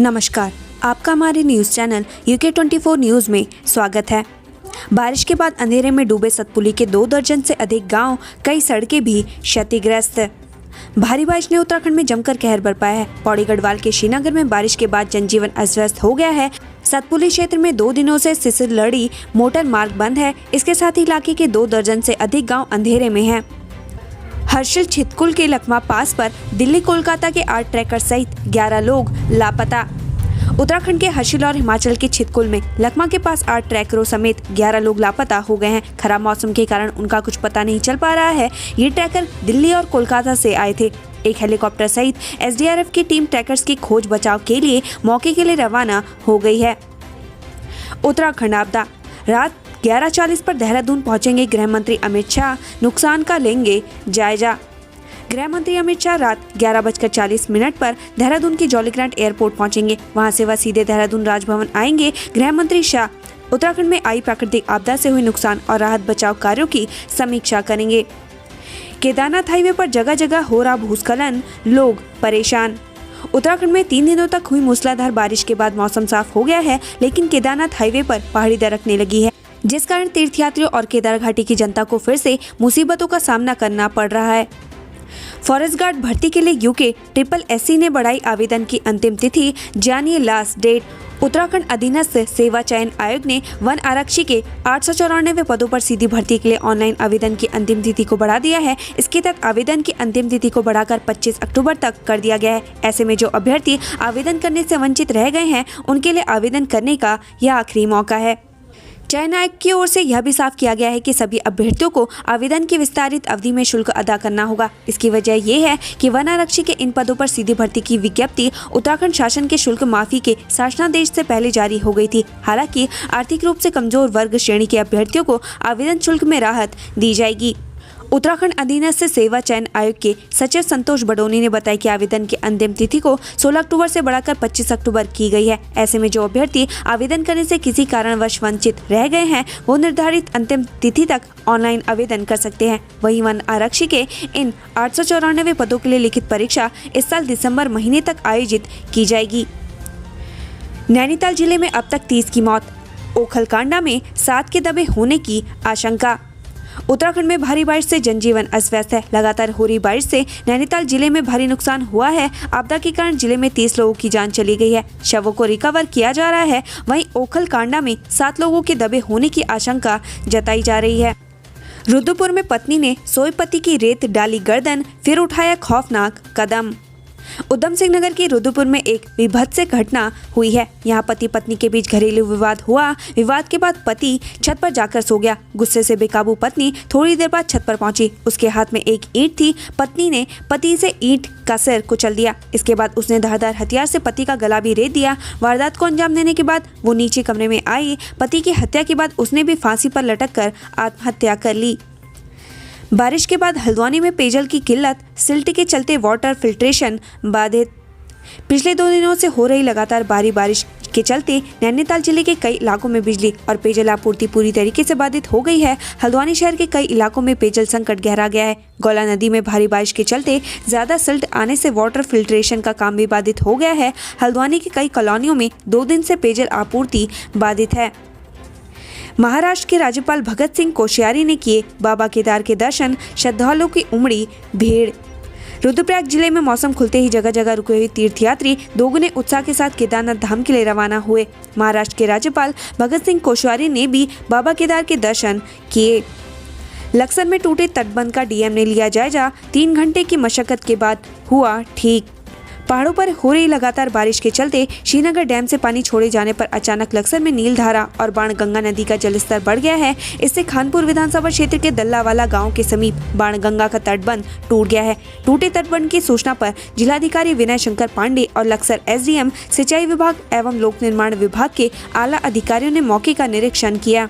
नमस्कार, आपका हमारे न्यूज़ चैनल UK24 न्यूज़ में स्वागत है। बारिश के बाद अंधेरे में डूबे सतपुली के 2 दर्जन से अधिक गांव, कई सड़कें भी क्षतिग्रस्त। भारी बारिश ने उत्तराखंड में जमकर कहर बरपाया है। पौड़ी गढ़वाल के श्रीनगर में बारिश के बाद जनजीवन अस्त व्यस्त हो गया है। सतपुली क्षेत्र में 2 दिनों से सिसिलड़ी मोटर मार्ग बंद है। इसके साथ ही इलाके के 2 दर्जन से अधिक गाँव अंधेरे में हैं। हर्षिल छितकुल के लखमा पास पर दिल्ली कोलकाता के 8 ट्रैकर सहित 11 लोग लापता। उत्तराखंड के हर्षिल और हिमाचल के छितकुल में लखमा के पास 8 ट्रैकरों समेत 11 लोग लापता हो गए हैं। खराब मौसम के कारण उनका कुछ पता नहीं चल पा रहा है। ये ट्रैकर दिल्ली और कोलकाता से आए थे। एक हेलीकॉप्टर सहित SDRF की टीम ट्रैकर्स की खोज बचाव के लिए मौके के लिए रवाना हो गई है। उत्तराखंड आपदा। रात 11:40 पर देहरादून पहुंचेंगे गृह मंत्री अमित शाह, नुकसान का लेंगे जायजा। गृह मंत्री अमित शाह रात 11:40 पर देहरादून की जॉलीग्रांट एयरपोर्ट पहुंचेंगे। वहां से वह सीधे देहरादून राजभवन आएंगे। गृह मंत्री शाह उत्तराखंड में आई प्राकृतिक आपदा से हुए नुकसान और राहत बचाव कार्यों की समीक्षा करेंगे। केदारनाथ हाईवे पर जगह जगह हो रहा भूस्खलन, लोग परेशान। उत्तराखंड में 3 दिनों तक हुई मूसलाधार बारिश के बाद मौसम साफ हो गया है, लेकिन केदारनाथ हाईवे पर पहाड़ी दरकने लगी है, जिस कारण तीर्थयात्रियों और केदार घाटी की जनता को फिर से मुसीबतों का सामना करना पड़ रहा है। फॉरेस्ट गार्ड भर्ती के लिए UKSSC ने बढ़ाई आवेदन की अंतिम तिथि, जानिए लास्ट डेट। उत्तराखंड अधीनस्थ सेवा चयन आयोग ने वन आरक्षी के 894 पदों पर सीधी भर्ती के लिए ऑनलाइन आवेदन की अंतिम तिथि को बढ़ा दिया है। इसके तहत आवेदन की अंतिम तिथि को बढ़ाकर 25 अक्टूबर तक कर दिया गया है। ऐसे में जो अभ्यर्थी आवेदन करने से वंचित रह गए हैं, उनके लिए आवेदन करने का यह आखिरी मौका है। चयन आयोग की ओर से यह भी साफ किया गया है कि सभी अभ्यर्थियों को आवेदन की विस्तारित अवधि में शुल्क अदा करना होगा। इसकी वजह यह है कि वन आरक्षी के इन पदों पर सीधी भर्ती की विज्ञप्ति उत्तराखंड शासन के शुल्क माफी के शासनादेश से पहले जारी हो गई थी। हालांकि आर्थिक रूप से कमजोर वर्ग श्रेणी के अभ्यर्थियों को आवेदन शुल्क में राहत दी जाएगी। उत्तराखंड अधीनस्थ सेवा चयन आयोग के सचिव संतोष बडोनी ने बताया कि आवेदन की अंतिम तिथि को 16 अक्टूबर से बढ़ाकर 25 अक्टूबर की गई है। ऐसे में जो अभ्यर्थी आवेदन करने से किसी कारणवश वंचित रह गए हैं, वो निर्धारित अंतिम तिथि तक ऑनलाइन आवेदन कर सकते हैं। वहीं वन आरक्षी के इन 894 पदों के लिए लिखित परीक्षा इस साल दिसंबर महीने तक आयोजित की जाएगी। नैनीताल जिले में अब तक 30 की मौत, ओखलकांडा में 7 के दबे होने की आशंका। उत्तराखंड में भारी बारिश से जनजीवन अस्त व्यस्त है। लगातार हो रही बारिश से नैनीताल जिले में भारी नुकसान हुआ है। आपदा के कारण जिले में 30 लोगों की जान चली गई है। शवों को रिकवर किया जा रहा है। वहीं ओखलकांडा में 7 लोगों के दबे होने की आशंका जताई जा रही है। रुद्रपुर में पत्नी ने सोए पति की रेत डाली गर्दन, फिर उठाया खौफनाक कदम। उधम सिंह नगर के रुद्रपुर में एक विभत्स घटना हुई है। यहाँ पति पत्नी के बीच घरेलू विवाद हुआ। विवाद के बाद पति छत पर जाकर सो गया। गुस्से से बेकाबू पत्नी थोड़ी देर बाद छत पर पहुंची। उसके हाथ में एक ईंट थी। पत्नी ने पति से ईंट का सिर कुचल दिया। इसके बाद उसने धारदार हथियार से पति का गला भी रेत दिया। वारदात को अंजाम देने के बाद वो नीचे कमरे में आई। पति की हत्या के बाद उसने भी फांसी पर लटक कर आत्महत्या कर ली। बारिश के बाद हल्द्वानी में पेयजल की किल्लत, सिल्ट के चलते वाटर फिल्ट्रेशन बाधित। पिछले 2 दिनों से हो रही लगातार भारी बारिश के चलते नैनीताल जिले के कई इलाकों में बिजली और पेयजल आपूर्ति पूरी तरीके से बाधित हो गई है। हल्द्वानी शहर के कई इलाकों में पेयजल संकट गहरा गया है। गौला नदी में भारी बारिश के चलते ज्यादा सिल्ट आने से वाटर फिल्ट्रेशन का काम भी बाधित हो गया है। हल्द्वानी की कई कॉलोनियों में 2 दिन से पेयजल आपूर्ति बाधित है। महाराष्ट्र के राज्यपाल भगत सिंह कोश्यारी ने किए बाबा केदार के दर्शन, श्रद्धालुओं की उमड़ी भीड़। रुद्रप्रयाग जिले में मौसम खुलते ही जगह जगह रुके हुए तीर्थयात्री दोगुने उत्साह के साथ केदारनाथ धाम के लिए रवाना हुए। महाराष्ट्र के राज्यपाल भगत सिंह कोश्यारी ने भी बाबा केदार के दर्शन किए। लक्सर में टूटे तटबंध का DM ने लिया जायजा। 3 घंटे की मशक्कत के बाद हुआ ठीक। पहाड़ों पर हो रही लगातार बारिश के चलते श्रीनगर डैम से पानी छोड़े जाने पर अचानक लक्सर में नीलधारा और बाणगंगा नदी का जलस्तर बढ़ गया है। इससे खानपुर विधानसभा क्षेत्र के दल्लावाला गांव के समीप बाणगंगा का तटबंध टूट गया है। टूटे तटबंध की सूचना पर जिलाधिकारी विनय शंकर पांडे और लक्सर SDM सिंचाई विभाग एवं लोक निर्माण विभाग के आला अधिकारियों ने मौके का निरीक्षण किया।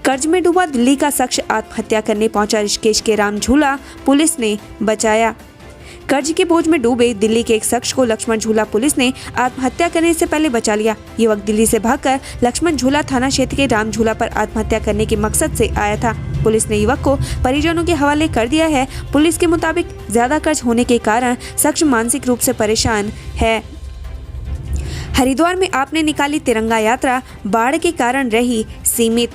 कर्ज में डूबा दिल्ली का शख्स आत्महत्या करने पहुंचा ऋषिकेश के राम झूला, पुलिस ने बचाया। कर्ज के बोझ में डूबे दिल्ली के एक शख्स को लक्ष्मण झूला पुलिस ने आत्महत्या करने से पहले बचा लिया। युवक दिल्ली से भागकर लक्ष्मण झूला थाना क्षेत्र के राम झूला पर आत्महत्या करने के मकसद से आया था। पुलिस ने युवक को परिजनों के हवाले कर दिया है। पुलिस के मुताबिक ज्यादा कर्ज होने के कारण शख्स मानसिक रूप से परेशान है। हरिद्वार में आपने निकाली तिरंगा यात्रा, बाढ़ के कारण रही सीमित।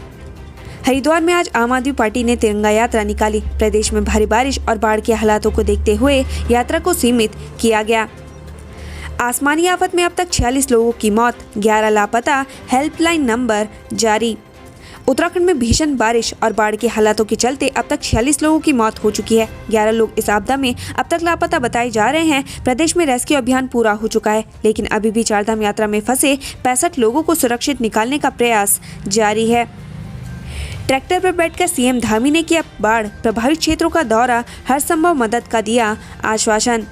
हरिद्वार में आज आम आदमी पार्टी ने तिरंगा यात्रा निकाली। प्रदेश में भारी बारिश और बाढ़ के हालातों को देखते हुए यात्रा को सीमित किया गया। आसमानी आफत में अब तक 46 लोगों की मौत, 11 लापता, हेल्पलाइन नंबर जारी। उत्तराखंड में भीषण बारिश और बाढ़ के हालातों के चलते अब तक 46 लोगों की मौत हो चुकी है। 11 लोग इस आपदा में अब तक लापता बताए जा रहे हैं। प्रदेश में रेस्क्यू अभियान पूरा हो चुका है, लेकिन अभी भी चारधाम यात्रा में फंसे 65 लोगों को सुरक्षित निकालने का प्रयास जारी है। ट्रैक्टर पर बैठकर सीएम धामी ने किया बाढ़ प्रभावित क्षेत्रों का दौरा, हर संभव मदद का दिया आश्वासन।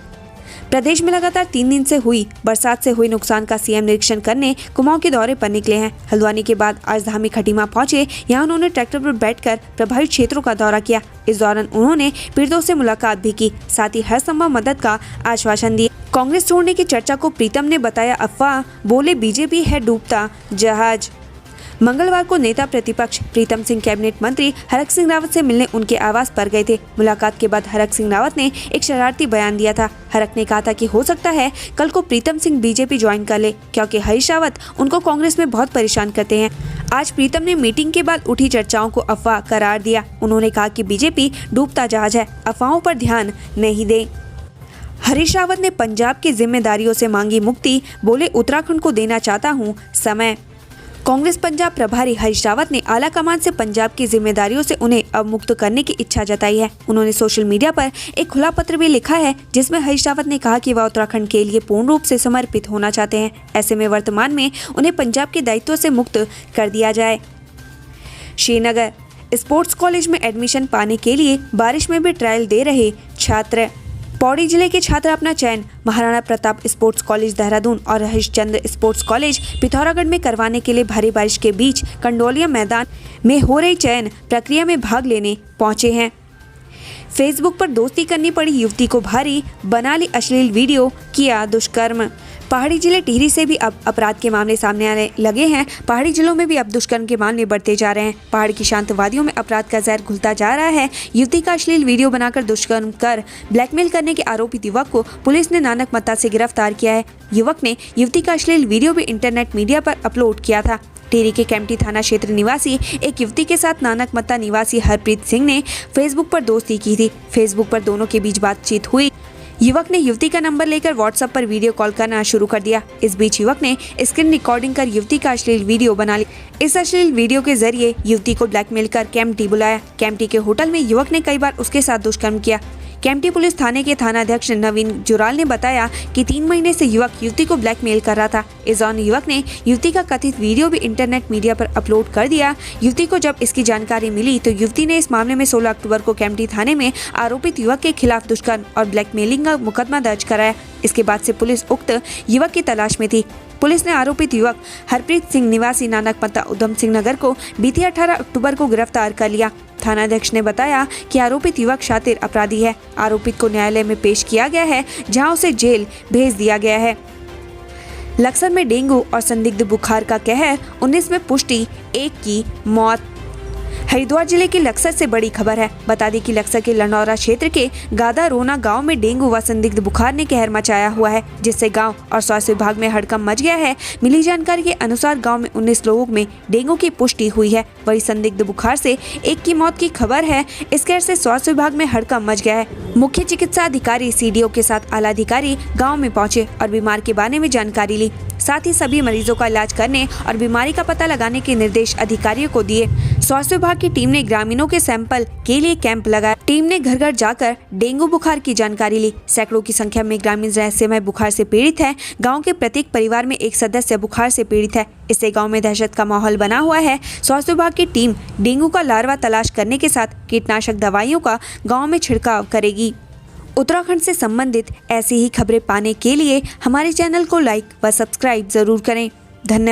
प्रदेश में लगातार 3 दिन से हुई बरसात से हुए नुकसान का सीएम निरीक्षण करने कुमाऊं के दौरे पर निकले हैं। हल्द्वानी के बाद आज धामी खटीमा पहुंचे। यहां उन्होंने ट्रैक्टर पर बैठकर प्रभावित क्षेत्रों का दौरा किया। इस दौरान उन्होंने पीड़ितों से मुलाकात भी की, साथ ही हर संभव मदद का आश्वासन दिया। कांग्रेस छोड़ने की चर्चा को प्रीतम ने बताया अफवाह, बोले बीजेपी है डूबता जहाज। मंगलवार को नेता प्रतिपक्ष प्रीतम सिंह कैबिनेट मंत्री हरक सिंह रावत से मिलने उनके आवास पर गए थे। मुलाकात के बाद हरक सिंह रावत ने एक शरारती बयान दिया था। हरक ने कहा था कि हो सकता है कल को प्रीतम सिंह बीजेपी ज्वाइन कर ले, क्योंकि हरीश रावत उनको कांग्रेस में बहुत परेशान करते हैं। आज प्रीतम ने मीटिंग के बाद उठी चर्चाओं को अफवाह करार दिया। उन्होंने कहा कि बीजेपी डूबता जहाज है, अफवाहों पर ध्यान नहीं दें। हरीश रावत ने पंजाब की जिम्मेदारियों से मांगी मुक्ति, बोले उत्तराखंड को देना चाहता हूं समय। कांग्रेस पंजाब प्रभारी हरीश रावत ने आला कमान से पंजाब की जिम्मेदारियों से उन्हें अवमुक्त करने की इच्छा जताई है। उन्होंने सोशल मीडिया पर एक खुला पत्र भी लिखा है, जिसमें हरीश रावत ने कहा कि वह उत्तराखंड के लिए पूर्ण रूप से समर्पित होना चाहते हैं। ऐसे में वर्तमान में उन्हें पंजाब के दायित्व से मुक्त कर दिया जाए। श्रीनगर स्पोर्ट्स कॉलेज में एडमिशन पाने के लिए बारिश में भी ट्रायल दे रहे छात्र। पौड़ी जिले के छात्र अपना चयन महाराणा प्रताप स्पोर्ट्स कॉलेज देहरादून और हरिश्चंद्र स्पोर्ट्स कॉलेज पिथौरागढ़ में करवाने के लिए भारी बारिश के बीच कंडोलिया मैदान में हो रही चयन प्रक्रिया में भाग लेने पहुंचे हैं। फेसबुक पर दोस्ती करनी पड़ी युवती को भारी, बना ली अश्लील वीडियो, किया दुष्कर्म। पहाड़ी जिले टिहरी से भी अब अपराध के मामले सामने आने लगे हैं। पहाड़ी जिलों में भी अब दुष्कर्म के मामले बढ़ते जा रहे हैं। पहाड़ की शांत वादियों में अपराध का जहर घुलता जा रहा है। युवती का अश्लील वीडियो बनाकर दुष्कर्म कर ब्लैकमेल करने के आरोपित युवक को पुलिस ने नानक मत्ता से गिरफ्तार किया है। युवक ने युवती का अश्लील वीडियो भी इंटरनेट मीडिया पर अपलोड किया था। टिहरी के कैंपटी थाना क्षेत्र निवासी एक युवती के साथ नानक मत्ता निवासी हरप्रीत सिंह ने फेसबुक पर दोस्ती की थी। फेसबुक पर दोनों के बीच बातचीत हुई। युवक ने युवती का नंबर लेकर व्हाट्सएप पर वीडियो कॉल करना शुरू कर दिया। इस बीच युवक ने स्क्रीन रिकॉर्डिंग कर युवती का अश्लील वीडियो बना लिया। इस अश्लील वीडियो के जरिए युवती को ब्लैकमेल कर कैंपटी बुलाया। कैंपटी के होटल में युवक ने कई बार उसके साथ दुष्कर्म किया। कैंपटी पुलिस थाने के थानाध्यक्ष नवीन जुराल ने बताया कि 3 महीने से युवक युवती को ब्लैकमेल कर रहा था। इस दौरान युवक ने युवती का कथित वीडियो भी इंटरनेट मीडिया पर अपलोड कर दिया। युवती को जब इसकी जानकारी मिली तो युवती ने इस मामले में 16 अक्टूबर को कैंपटी थाने में आरोपित युवक के खिलाफ दुष्कर्म और ब्लैकमेलिंग का मुकदमा दर्ज कराया। इसके बाद से पुलिस उक्त युवक की तलाश में थी। पुलिस ने आरोपित युवक हरप्रीत सिंह निवासी नानक मत्ता उधम सिंह नगर को बीते 18 अक्टूबर को गिरफ्तार कर लिया। थानाध्यक्ष ने बताया कि आरोपित युवक शातिर अपराधी है। आरोपित को न्यायालय में पेश किया गया है, जहां उसे जेल भेज दिया गया है। लक्सर में डेंगू और संदिग्ध बुखार का कहर, 19 में पुष्टि, 1 की मौत। हरिद्वार जिले के लक्सर से बड़ी खबर है। बता दें कि लक्सर के लनौरा क्षेत्र के गादारोना गांव में डेंगू व संदिग्ध बुखार ने कहर मचाया हुआ है, जिससे गांव और स्वास्थ्य विभाग में हड़कंप मच गया है। मिली जानकारी के अनुसार गांव में 19 लोगों में डेंगू की पुष्टि हुई है। वही संदिग्ध बुखार से 1 की मौत की खबर है। इस कहर से स्वास्थ्य विभाग में हड़कंप मच गया है। मुख्य चिकित्सा अधिकारी सीडीओ के साथ आला अधिकारी गाँव में पहुंचे और बीमार के बारे में जानकारी ली। साथ ही सभी मरीजों का इलाज करने और बीमारी का पता लगाने के निर्देश अधिकारियों को दिए। स्वास्थ्य विभाग की टीम ने ग्रामीणों के सैंपल के लिए कैंप लगाया। टीम ने घर घर जाकर डेंगू बुखार की जानकारी ली। सैकड़ों की संख्या में ग्रामीण रहस्यमय बुखार से पीड़ित है। गांव के प्रत्येक परिवार में एक सदस्य बुखार से पीड़ित है। इससे गांव में दहशत का माहौल बना हुआ है। स्वास्थ्य विभाग की टीम डेंगू का लार्वा तलाश करने के साथ कीटनाशक दवाइयों का गाँव में छिड़काव करेगी। उत्तराखंड से संबंधित ऐसी ही खबरें पाने के लिए हमारे चैनल को लाइक व सब्सक्राइब जरूर करें। धन्यवाद।